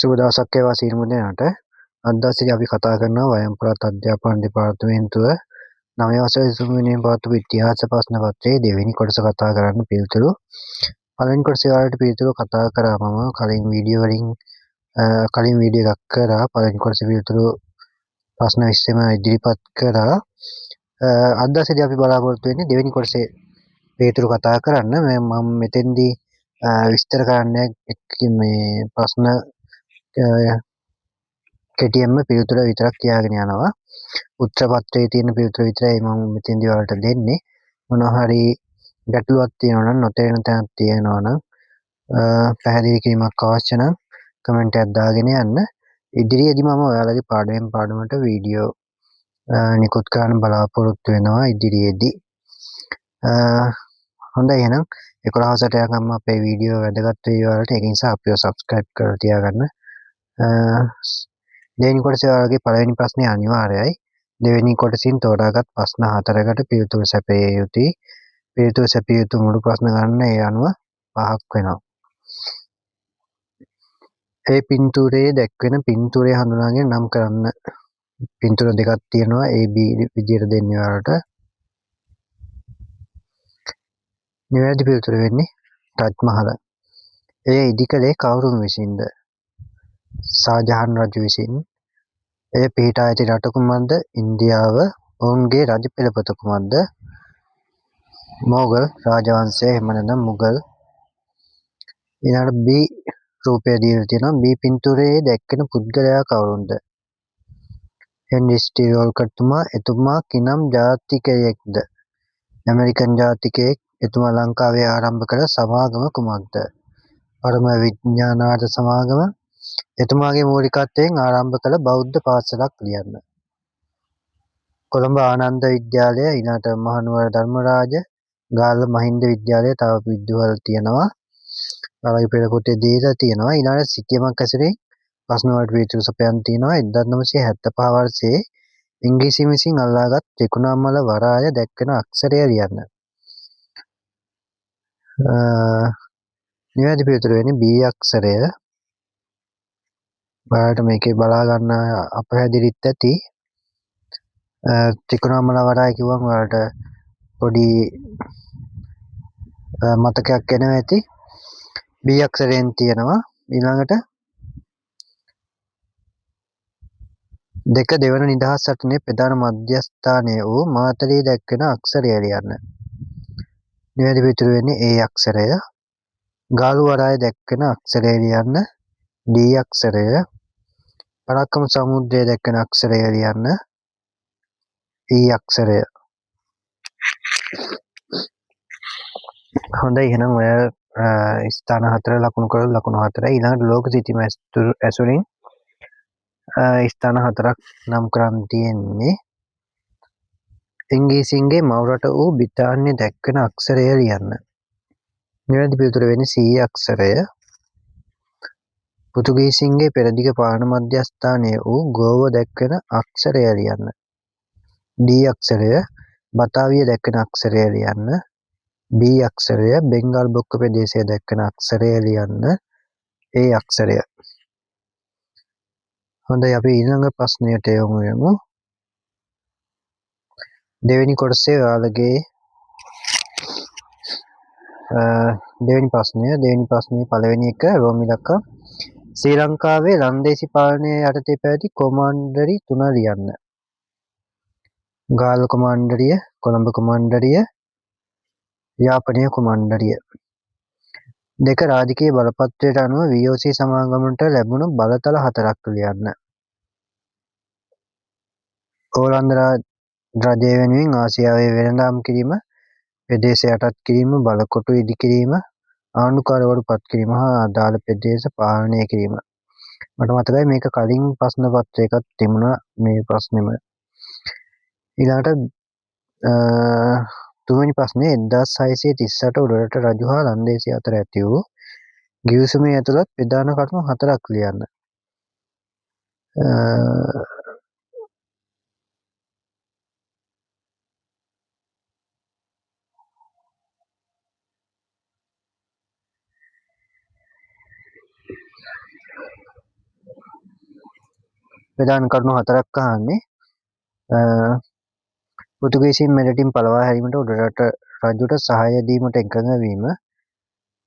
සුබ දවසක් වේවා සියලුම දෙනාට. අද දවසේදී අපි කතා කරනවා වයම් පළාත් අධ්‍යාපන දෙපාර්තමේන්තුව 9 වසරේ 23 වෙනිදා පවත්වපු ඉතිහාස ප්‍රශ්න පත්‍රයේ දෙවෙනි කොටස කතා කරන්න පිළිතුරු. පළවෙනි කොටසේ වලට පිළිතුරු කතා කරා මම කලින් වීඩියෝ එකක් කරා. පළවෙනි කොටසේ පිළිතුරු ප්‍රශ්න 20ම ඉදිරිපත් කරා. අද දවසේදී අපි බලාපොරොත්තු වෙන්නේ දෙවෙනි කොටසේ පිළිතුරු කතා කරන්න. මම මෙතෙන්දී විස්තර කරන්නේ මේ ප්‍රශ්න කෙටියෙන්ම පිළිතුර විතරක් කියාගෙන යනවා. උත්තර පත්‍රයේ තියෙන පිළිතුර විතරයි මම මෙතෙන්දී ඔයාලට දෙන්නේ. මොනවා හරි ගැටලුවක් තියෙනවා නම් නොතේරෙන තැනක් තියෙනවා නම් පැහැදිලි කිරීමක් අවශ්‍ය නම් කමෙන්ට් එකක් දාගෙන යන්න. ඉදිරියේදී මම ඔයාලගේ පාඩමෙන් පාඩමට වීඩියෝ නිකුත් කරන්න බලාපොරොත්තු වෙනවා ඉදිරියේදී. හොඳයි එහෙනම් 11ට යනකම් අපේ වීඩියෝ වැදගත් වෙයි ඔයාලට. ඒක නිසා අපිව subscribe කරලා තියාගන්න. දෙවෙනි කොටසේ ඔයාලගේ පළවෙනි ප්‍රශ්නේ අනිවාර්යයි. දෙවෙනි කොටසින් තෝරාගත් ප්‍රශ්න 4කට පිළිතුරු සැපිය යුතුයි. පිළිතුරු සැපිය යුතු මුළු ප්‍රශ්න ගණන ඒ අනුව 5ක් වෙනවා. ඒ පින්තූරයේ දැක්වෙන පින්තූරය හඳුනාගෙන නම් කරන්න. පින්තූර දෙකක් තියෙනවා. A B විදියට දෙන්නේ ඔයාලට. නිවැරදි පිළිතුර වෙන්නේ ටජ් මහල. එය ඉදිකලේ කවුරුන් විසින්ද? ශාජහාන් රජු විසින්. එය පිහිටා ඇති රට කුමක්ද? ඉන්දියාව. ඔවුන්ගේ රජ පෙළපත කුමක්ද? මොගල් රාජවංශය. එහෙම නැත්නම් මුගල්. ඊළඟට B රූපය දීලා තියෙනවා. B පින්තූරයේ දැක්වෙන පුද්ගලයා කවුරුන්ද? හෙන්රි ස්ටීල් වෝල්කට් තුමා. එතුමා කිනම් ජාතිකයෙක්ද? ඇමරිකන් ජාතිකයෙක්. එතුමා ලංකාවේ ආරම්භ කළ සමාගම කුමක්ද? පරම විඥානාර්ථ සමාගම. එතුමාගේ මූලිකත්වයෙන් ආරම්භ කළ බෞද්ධ පාසලක් ලියන්න. කොළඹ ආනන්ද විද්‍යාලය. ඊළඟට මහනුවර ධර්මරාජ. ගාල්ල මහින්ද විද්‍යාලය. තව විද්‍යාවල් තියෙනවා. ඔයාලගේ පෙළ පොතේ දීලා තියෙනවා. ඊළඟට සිටියමක් ඇසුරින් ප්‍රශ්න වලට පිළිතුරු සපයන් තියෙනවා. 1975 වර්ෂයේ ඉංග්‍රීසි විසින් අල්ලාගත් ත්‍රිකුණාමල වරාය දැක්වෙන අක්ෂරය ලියන්න. නිවැරදි පිළිතුර වෙන්නේ B අක්ෂරය. ඔයාලට මේකේ බලා ගන්න අපහැදිලිත් ඇති. ත්‍රිකුණාමල වරාය කිව්වම ඔයාලට පොඩි මතකයක් එනවා ඇති. B අක්ෂරයෙන් තියෙනවා. ඊළඟට දෙවන නිදහස් සටනේ ප්‍රධාන මධ්‍යස්ථානය වූ මාතලේ දැක්වෙන අක්ෂරය ලියන්න. නිවැරදි පිළිතුර වෙන්නේ A අක්ෂරය. ගාලු වරාය දැක්වෙන අක්ෂරය ලියන්න. D අක්ෂරය. පරාක්‍රම සමුද්‍රය දැක්වෙන අක්ෂරය ලියන්න. E අක්ෂරය. හොඳයි එහෙනම් ඔය ස්ථාන 4 ලකුණු කරලා ලකුණු 4. ඊළඟට ලෝක සිතිම ඇසුරින් ස්ථාන 4ක් නම් කරන් තියෙන්නේ. ඉංග්‍රීසින්ගේ මව් රට වූ බ්‍රිතාන්‍ය දැක්වෙන අක්ෂරය ලියන්න. නිවැරදි පිළිතුර වෙන්නේ C අක්ෂරය. පෘතුගීසින්ගේ පෙරදිග පාලන මධ්‍යස්ථානය වූ ගෝව දැක්වෙන අක්ෂරය ලියන්න. D අක්ෂරය. බතාවිය දැක්වෙන අක්ෂරය ලියන්න. B අක්ෂරය. බෙන්ගල් බොක්ක ප්‍රදේශය දැක්වෙන අක්ෂරය ලියන්න. A අක්ෂරය. හොඳයි අපි ඊළඟ ප්‍රශ්නයට යමු. දෙවෙනි කොටසේ ඔයාලගේ දෙවෙනි ප්‍රශ්නයේ පළවෙනි එක රෝම ඉලක්කම්. ශ්‍රී ලංකාවේ ලන්දේසි පාලනය යටතේ පැවති කොමාන්ඩරි 3 ලියන්න. ගාල්ල කොමාන්ඩරිය, කොළඹ කොමාන්ඩරිය, යාපනය කොමාන්ඩරිය. දෙක රාජකීය බලපත්‍රයට අනුව VOC සමාගමට ලැබුණු බලතල 4ක් ලියන්න. ඕලන්ද රජය වෙනුවෙන් ආසියාවේ වෙළඳාම් කිරීම, ප්‍රදේශ යටත් කිරීම, බලකොටු ඉදි කිරීම, ආණ්ඩුකාරවරු පත් කිරීම හා අදාළ ප්‍රදේශ පාලනය කිරීම. මට මතකයි මේක කලින් ප්‍රශ්න පත්‍රයකත් තිබුණා මේ ප්‍රශ්නෙම. ඊළඟට තුන්වෙනි ප්‍රශ්නේ 1638 උඩරට රජු හා ලන්දේසි අතර ඇති වූ ගිවිසුමේ ඇතුළත් ප්‍රධාන කරුණු 4ක් ලියන්න. ප්‍රධාන කරුණු 4ක් අහන්නේ. පෘතුගීසීන් මෙරටින් පළවා හැරීමට උඩරට රජුට සහාය දීමට එකඟ වීම,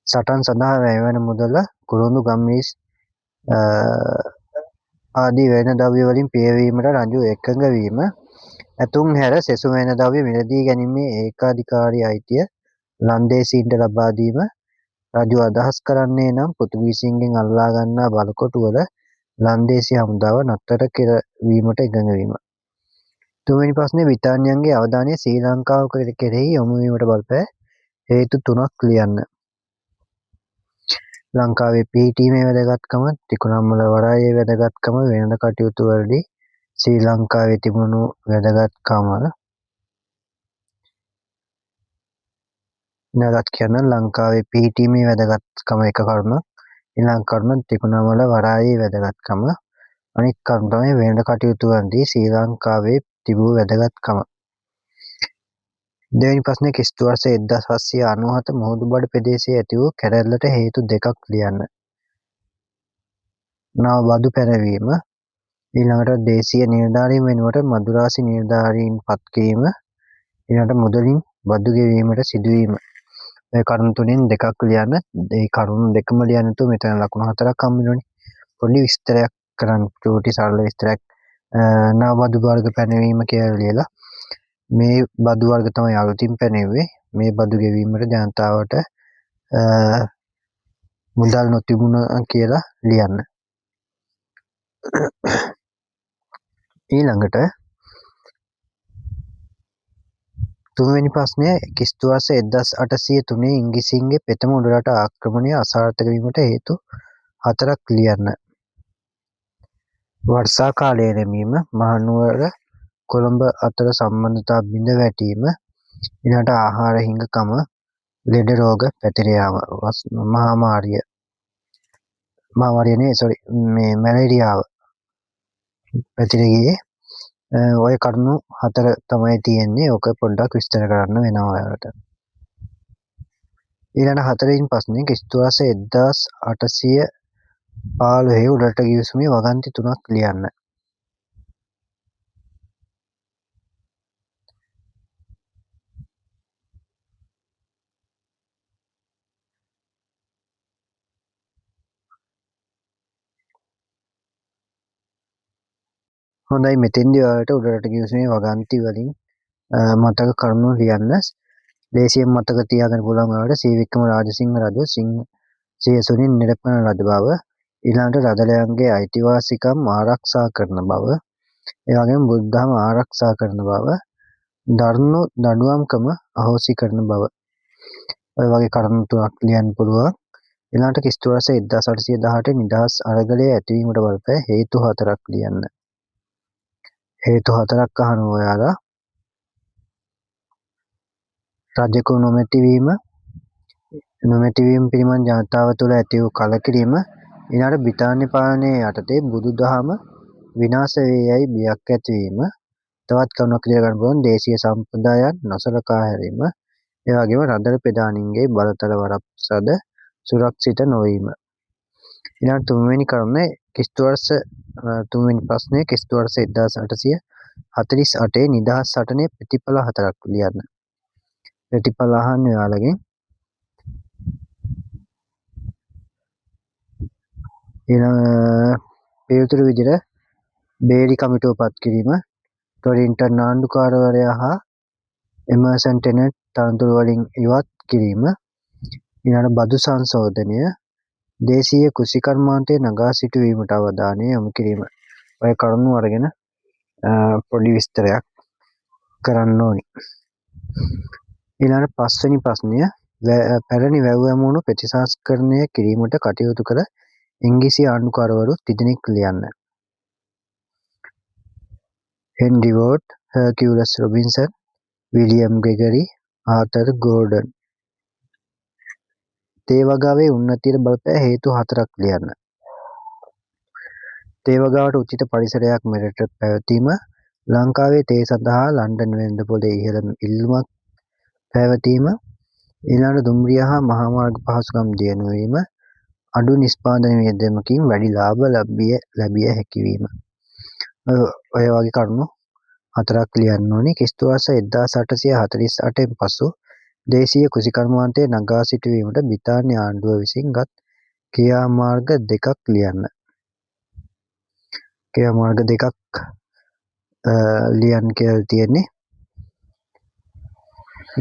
සටන් සඳහා වැයවන මුදල, කුරුඳු ගම්මිස් ආදී වෙන ද්‍රව්‍ය වලින් පියවීමට රජු එකඟ වීම, ඇතුන් හැර සෙසු වෙන ද්‍රව්‍ය මිලදී ගැනීමේ ඒකාධිකාරී අයිතිය ලන්දේසීන්ට ලබා දීම, රජු අදහස් කරන්නේ නම් පෘතුගීසීන්ගෙන් අල්ලා ගන්නා බලකොටුවල ලන්දේසි හමුදාව නතර කරවීමට එකඟ වීම. තුන්වෙනි ප්‍රශ්නේ බ්‍රිතාන්‍යයන්ගේ අවධානය ශ්‍රී ලංකාව කෙරෙහි යොමු වීමට බලපෑ හේතු 3ක් ලියන්න. ලංකාවේ පිහිටීමේ වැදගත්කම, ත්‍රිකුණාමල වරායේ වැදගත්කම, වෙළඳ කටයුතු වලදී ශ්‍රී ලංකාවේ තිබුණු වැදගත්කම. නැවතත් කියන්න ලංකාවේ පිහිටීමේ වැදගත්කම එක කරුණක්. ඊළඟ කරුණ ත්‍රිකුණාමල වරායේ වැදගත්කම. අනිත් කරුණ තමයි වෙළඳ කටයුතු වලදී ශ්‍රී ලංකාවේ තිබූ වැදගත්කම. දෙවෙනි ප්‍රශ්නේ ක්‍රිස්තු වර්ෂ 1797 මුහුදුබඩ ප්‍රදේශයේ ඇති වූ කැරැල්ලට හේතු 2ක් ලියන්න. නව බදු පැනවීම, ඊළඟට දේශීය නිලධාරීන් වෙනුවට මදුරාසි නිලධාරීන් පත් කිරීම, ඊළඟට මුදලින් බදු ගෙවීමට සිදුවීම. මේ කරුණු තුනෙන් 2ක් ලියන්න. මේ කරුණු දෙකම ලියන්න තු මෙතන ලකුණු 4ක් හම්බෙනවනේ. පොඩි විස්තරයක් කරන්න, චූටි සරල විස්තරයක්. නව බදු වර්ග පැනවීම කියලා ලියලා මේ බදු වර්ග තමයි අලුතින් පැනෙව්වේ. මේ බදු ගෙවීමට ජනතාවට මුදල් නොතිබුණා කියලා ලියන්න. ඊළඟට තුන්වෙනි ප්‍රශ්නය ක්‍රිස්තු වර්ෂ 1803 ඉංග්‍රීසීන්ගේ ප්‍රථම උඩරට ආක්‍රමණය අසාර්ථක වීමට හේතු 4ක් ලියන්න. වර්ෂා කාලය නැමීම, මහනුවර කොළඹ අතර සම්බන්ධතා බිඳ වැටීම, ඊළඟට ආහාර හිඟකම, ලෙඩ රෝග පැතිර යාම, මැලේරියාව පැතිර ගියේ. ඔය කරුණු 4 තමයි තියෙන්නේ. ඔක පොඩ්ඩක් විස්තර කරන්න වෙනවා ඔයාලට. ඊළඟ 4වෙනි ප්‍රශ්නේ ක්‍රිස්තු වර්ෂ 1815 උඩරට ගිවිසුමේ වගන්ති 3ක් ලියන්න. හොඳයි, මෙතෙන්දී ඔයාලට උඩරට ගිවිසුමේ වගන්ති වලින් මතක කරුණු ලියන්න. දේශීය මතක තියාගන්න පුළුවන් ඔයාලට ශ්‍රී වික්‍රම රාජසිංහ රජු සියසුනින් නිරපන ලද බව, ඊළඟට රදලයන්ගේ අයිතිවාසිකම් ආරක්ෂා කරන බව, ඒ වගේම බුදු දහම ආරක්ෂා කරන බව, දරුණු දඬුවම්කම අහෝසි කරන බව. ඔය වගේ කරුණු 3ක් ලියන්න පුළුවන්. ඊළඟට ක්‍රිස්තු වර්ෂ 1818 නිදහස් අරගලයේ ඇතිවීමට බලපෑ හේතු 4ක් ලියන්න. හේතු 4ක් අහනවා ඔයාලා. රජෙකු නොමැතිවීම පිළිබඳ ජනතාව තුළ ඇති වූ කලකිරීම, ඊළඟට බ්‍රිතාන්‍ය පාලනය යටතේ බුදු දහම විනාශ වේ යයි බියක් ඇතිවීම, තවත් කරුණක් ලියා ගන්න පුළුවන් දේශීය සම්ප්‍රදායන් නොසලකා හැරීම, ඒ වගේම රදළ ප්‍රධානීන්ගේ බලතල වරප්‍රසාද සුරක්ෂිත නොවීම. ඊළඟ තුන්වෙනි කරුණ ක්‍රිස්තු වර්ෂ තුන්වෙනි ප්‍රශ්නේ ක්‍රිස්තු වර්ෂ 1848 නිදහස් සටනේ ප්‍රතිඵල 4ක් ලියන්න. ප්‍රතිඵල අහන්නේ ඔයාලගෙන්. ඊළඟ පිළිතුරු විදිහට බේරි කමිටුව පත් කිරීම, ටොරින්ටන් ආණ්ඩුකාරවරයා හා එමර්සන් ටෙනට් තනතුරු වලින් ඉවත් කිරීම, ඊළඟ බදු සංශෝධනය, දේශීය කෘෂිකර්මාන්තයේ නගා සිටුවීමට අවධානය යොමු කිරීම. ඔය කරුණු අරගෙන පොඩි විස්තරයක් කරන්න ඕනි. ඊළඟ පස්වෙනි ප්‍රශ්නය පැරණි වැව් ඇමුණු ප්‍රතිසංස්කරණය කිරීමට කටයුතු කළ ඉංග්‍රීසි ආණ්ඩුකාරවරු 3 දෙනෙක් ලියන්න. Henry Ward, Hercules Robinson, William Gregory, Arthur Gordon. තේ වගාවේ උන්නතියට බලපෑ හේතු 4ක් ලියන්න. තේ වගාවට උචිත පරිසරයක් මෙරට පැවතීම, ලංකාවේ තේ සඳහා ලන්ඩන් වෙළඳපොලේ ඉහළ ඉල්ලුමක් පැවතීම, ඊළඟ දුම්රිය හා මහා මාර්ග පහසුකම් දියුණු වීම, අඩු නිෂ්පාදන වියදමකින් වැඩි ලාභ ලැබිය හැකි වීම. ඔය වගේ කරුණු 4ක් ලියන්න ඕනේ. ක්‍රි.ස්. 1848න් පසු දේශීය කෘෂිකර්මාන්තයේ නගා සිටුවීමට බ්‍රිතාන්‍ය ආණ්ඩුව විසින් ගත් ක්‍රියාමාර්ග දෙකක් ලියන්න. ක්‍රියාමාර්ග දෙකක් ලියන්න කියලා තියෙන්නේ.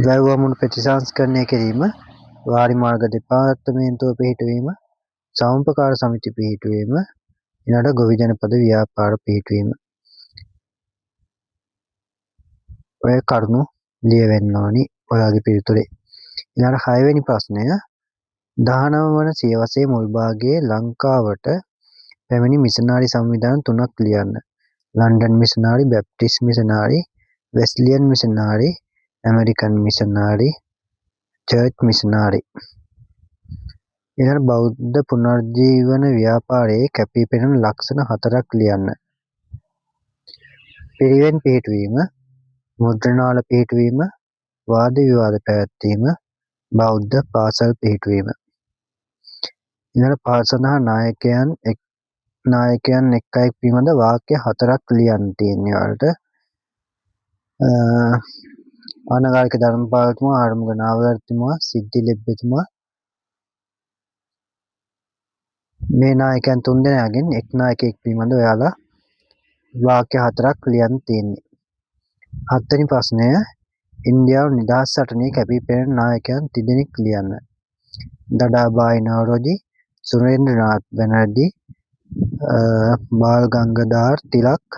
වැව් වමුණු ප්‍රතිසංස්කරණය කිරීම, වාරි මාර්ග දෙපාර්තමේන්තුව පිහිටුවීම, සමුපකාර සමිති පිහිටුවීම, ඊළඟට ගොවි ජනපද ව්‍යාපාර පිහිටුවීම. ඔය කරුණු ලියවෙන්න ඕනි ඔයාගේ පිළිතුරේ. ඊළඟ 6 වෙනි ප්‍රශ්නය 19 වන සියවසේ මුල් භාගයේ ලංකාවට පැමිණි මිෂනාරි සංවිධාන 3ක් ලියන්න. ලන්ඩන් මිෂනාරි, බැප්ටිස්ට් මිෂනාරි, වෙස්ලියන් මිෂනාරි, ඇමරිකන් මිෂනාරි, චර්ච් මිෂනාරි. ඊළඟ බෞද්ධ පුනර්ජීවන ව්‍යාපාරයේ කැපී පෙනෙන ලක්ෂණ 4ක් ලියන්න. පිරිවෙන් පිහිටුවීම, මුද්‍රණාල පිහිටුවීම, වාද විවාද පැවැත්වීම, බෞද්ධ පාසල් පිහිටුවීම. ඊළඟ පහත සඳහා නායකයන් එක් අයෙක් පිළිබඳ වාක්‍ය 4ක් ලියන්න තියෙනවා වලට. ආනගාරික ධර්මපාලතුමා, ආරමුග නාවලතුමා, සිද්ධි ලෙබ්බතුමා, මේ නායකයන් 3 දෙනාගෙන් එක් නායකයෙක් පිළිබඳ ඔයාලා වාක්‍ය 4ක් ලියන්න තියෙන්නේ. 7 වෙනි ප්‍රශ්නය ඉන්දියාව නිදහස් සටනේ කැපී පෙනෙන නායකයන් 3 දෙනෙක් ලියන්න. දඩාබායි නවරෝජි, සුරේන්ද්‍රනාත් බැනර්ජි, බාල් ගංගාධර තිලක්,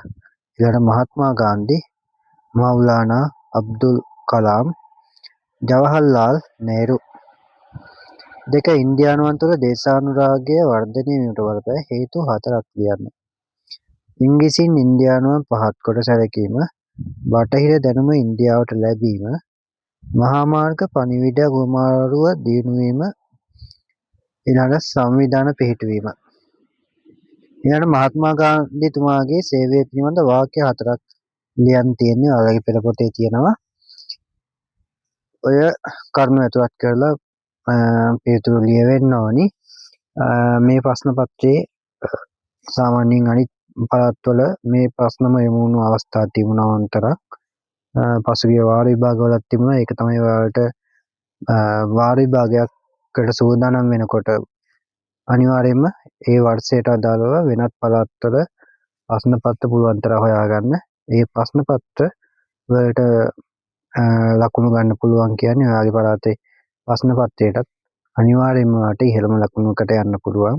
ඊළඟ මහත්මා ගාන්ධි, මෞලානා අබ්දුල් කලාම්, ජවහර්ලාල් නෙහ්රු. දෙක ඉන්දියානුවන් තුළ දේශානුරාගය වර්ධනය වීමට බලපෑ හේතු 4ක් ලියන්න. ඉංග්‍රීසියෙන් ඉන්දියානුවන් පහත් කොට සැලකීම, බටහිර දැනුම ඉන්දියාවට ලැබීම, මහා මාර්ග පණිවිඩ හුවමාරුව දියුණු වීම, ඊළඟ සංවිධාන පිහිටුවීම. ඊළඟ මහත්මා ගාන්ධිතුමාගේ සේවය පිළිබඳ වාක්‍ය 4ක් ලියන්න තියෙන්නේ. ඔයාලගේ පෙළ පොතේ තියෙනවා. ඔය කරුණු ඇතුළත් කරලා පිළිතුරු ලියවෙන්න ඕනි. මේ ප්‍රශ්න පත්‍රයේ සාමාන්‍යයෙන් අනිත් පළාත්වල මේ ප්‍රශ්නම යොමු වුණු අවස්ථා තිබුණා අතරක්. පසුගිය වාර විභාගවලත් තිබුණා. ඒක තමයි ඔයාලට වාර විභාගයකට සූදානම් වෙනකොට අනිවාර්යයෙන්ම ඒ වර්ෂයට අදාළව වෙනත් පළාත්වල ප්‍රශ්න පත්‍ර පුළුවන් තරම් හොයාගන්න. ඒ ප්‍රශ්න පත්‍ර වලට ලකුණු ගන්න පුළුවන් කියන්නේ ඔයාගේ පළාතේ ප්‍රශ්න පත්‍රයටත් අනිවාර්යයෙන්ම වාට ඉහළම ලකුණකට යන්න පුළුවන්.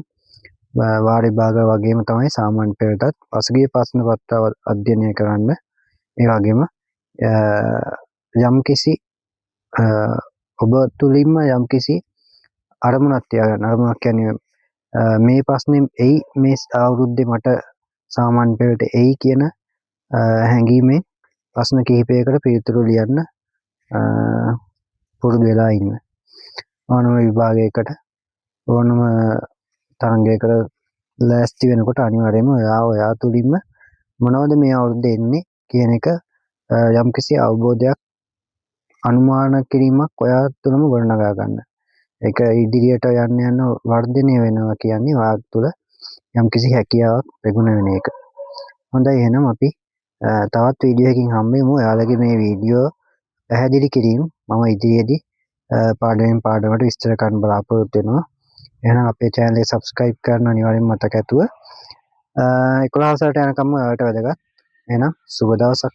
වාර විභාග වගේම තමයි සාමාන්‍ය පෙළටත් පසුගිය ප්‍රශ්න පත්‍ර අධ්‍යයනය කරන්න. ඒ වගේම යම්කිසි ඔබ තුලින්ම යම්කිසි අරමුණක් තියාගන්න. අරමුණක් කියන්නේ මේ ප්‍රශ්නේ එයි මේ අවුරුද්දේ මට සාමාන්‍ය පෙළට එයි කියන හැඟීමෙන් ප්‍රශ්න කිහිපයකට පිළිතුරු ලියන්න පුරුදු වෙලා ඉන්න. ඕනම විභාගයකට ඕනම තරඟයකට ලෑස්ති වෙනකොට අනිවාර්යයෙන්ම ඔයා තුලින්ම මොනවද මේ අවුරුද්දේ එන්නේ කියන එක යම්කිසි අවබෝධයක් අනුමාන කිරීමක් ඔයා තුළම ගොඩනගා ගන්න. ඒක ඉදිරියට යන්න යන වර්ධනය වෙනවා කියන්නේ ඔයා තුළ යම්කිසි හැකියාවක් ප්‍රගුණ වෙන එක. හොඳයි, එහෙනම් අපි තවත් වීඩියෝ එකකින් හම්බෙමු. ඔයාලගේ මේ වීඩියෝ පැහැදිලි කිරීම මම ඉදිරියේදී පාඩමෙන් පාඩමට විස්තර කරන්න බලාපොරොත්තු වෙනවා. එහෙනම් අපේ channel එක subscribe කරන්න අනිවාර්යෙන්ම මතක ඇතුව 11 සලට යනකම් ඔයාලට වැදගත්. එහෙනම් සුබ දවසක්.